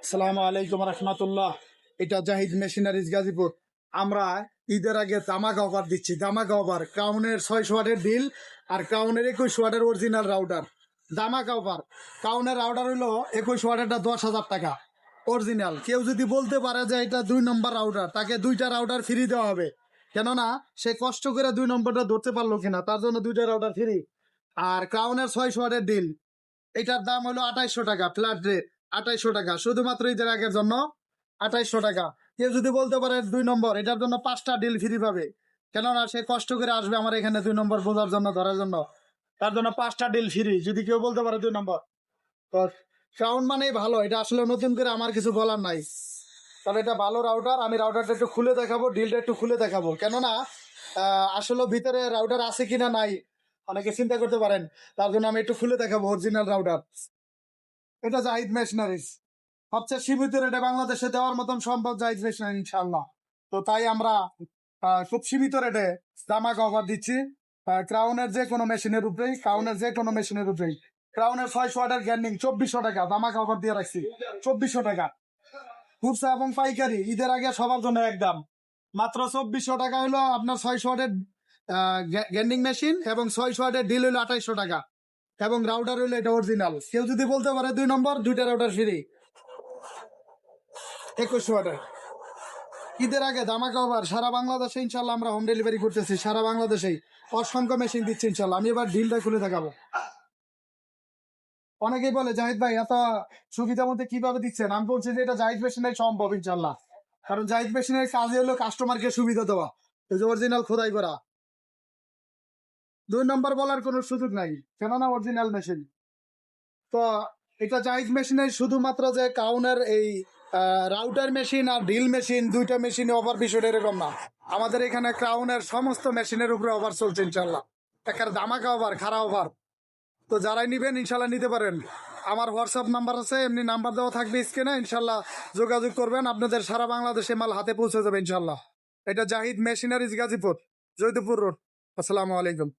আসসালামু আলাইকুম রহমতুল্লাহ। এটা জাহিদ মেশিনারিজ গাজীপুর। আমরা ঈদের আগে দামাকা অফার দিচ্ছি। দামাকা অফার, ক্রাউনের 600 ওয়াটের ডিল আর ক্রাউনের 21 ওয়াটের অরিজিনাল রাউটার। দামাকা অফার। ক্রাউনের রাউটার হইলো 21 ওয়াটেরটা 10,000 টাকা অরিজিনাল। কেউ যদি বলতে পারে যে এটা 2 নম্বর রাউটার, তাকে 2টা রাউটার ফ্রি দেওয়া হবে। কেননা সে কষ্ট করে 2 নম্বরটা ধরতে পারলো কিনা, তার জন্য 2টা রাউটার ফ্রি। আর ক্রাউনের 600 ওয়াটের ডিল, এটার দাম হলো 2800 টাকা, ফ্ল্যাট রেট 2800 টাকা, শুধুমাত্র ঈদের আগের জন্য 2800 টাকা। কেউ যদি বলতে পারে 2 নম্বর, এটার জন্য 5টা ডিল ফ্রি পাবে। কেননা সে কষ্ট করে আসবে আমার এখানে 2 নম্বর বোঝার জন্য, ধরার জন্য, তার জন্য 5টা ডিল ফ্রি। যদি কেউ বলতে পারে 2 নম্বর, তো সাউন্ড মানেই ভালো। এটা আসলে নতুন করে আমার কিছু বলার নাই। তবে এটা ভালো রাউটার। আমি রাউটারটা একটু খুলে দেখাবো, ডিলটা একটু খুলে দেখাবো। কেননা আসলে ভিতরে রাউটার আছে কিনা নাই অনেকে চিন্তা করতে পারেন, তার জন্য আমি একটু খুলে দেখাবো অরিজিনাল রাউটার। এটা জাহিদ মেশিনারিজ, সবচেয়ে সীমিত রেটে বাংলাদেশে দেওয়ার মতন সম্ভব জাহিদ মেশিনারি ইনশাল্লাহ। তো তাই আমরা খুব সীমিত রেটে দামাকা অফার দিচ্ছি। ক্রাউনের যে কোনো মেশিনের উপরেই, ক্রাউনের 600 ওয়াটের গ্যান্ডিং 2400 টাকা দামাকা অফার দিয়ে রাখছি। 2400 টাকা খুচরা এবং পাইকারি ঈদের আগে সবার জন্য একদম মাত্র 2400 টাকা হলো আপনার 600 ওয়াটের গ্যান্ডিং মেশিন, এবং 600 ওয়াটের ডিল হলো 2800 টাকা, এবং রাউটার হইলো এটা অরিজিনাল। কেউ যদি বলতে পারে 2 নম্বর, 2টা রাউটার ফ্রি 2100 ওয়াটের। ঈদের আগে ধামাকা অফার সারা বাংলাদেশে ইনশাল্লাহ আমরা হোম ডেলিভারি করতেছি। সারা বাংলাদেশেই অসংখ্য মেশিন দিচ্ছি ইনশাল্লাহ। আমি এবার ডিলটা খুলে দেখাবো। অনেকেই বলে জাহিদ ভাই এত সুবিধার মধ্যে কিভাবে দিচ্ছেন? আমি বলছি যে এটা জাহিদ মেশিনারি সম্ভব ইনশাল্লাহ। কারণ জাহিদ মেশিনের কাজই হলো কাস্টমারকে সুবিধা দেওয়া। এই যে অরিজিনাল খোদাই করা, 2 নম্বর বলার কোনো সুযোগ নাই, কেননা অরিজিনাল মেশিন। তো এটা জাহিদ মেশিনের শুধুমাত্র যে কাউনের এই রাউটার মেশিন আর ড্রিল মেশিন, 2টা মেশিনে অফার বিষয়টা এরকম না। আমাদের এখানে ক্রাউনের সমস্ত মেশিনের উপরে অফার চলছে ইনশাল্লাহ। একের ধামাকা অফার, খারাপ অফার। তো যারাই নিবেন ইনশাল্লাহ নিতে পারেন। আমার হোয়াটসঅ্যাপ নাম্বার আছে, এমনি নাম্বার দেওয়া থাকবে স্ক্রিনে, ইনশাল্লাহ যোগাযোগ করবেন। আপনাদের সারা বাংলাদেশে মাল হাতে পৌঁছে যাবে ইনশাল্লাহ। এটা জাহিদ মেশিনারিজ গাজীপুর, জয়দেবপুর রোড। আসসালামু আলাইকুম।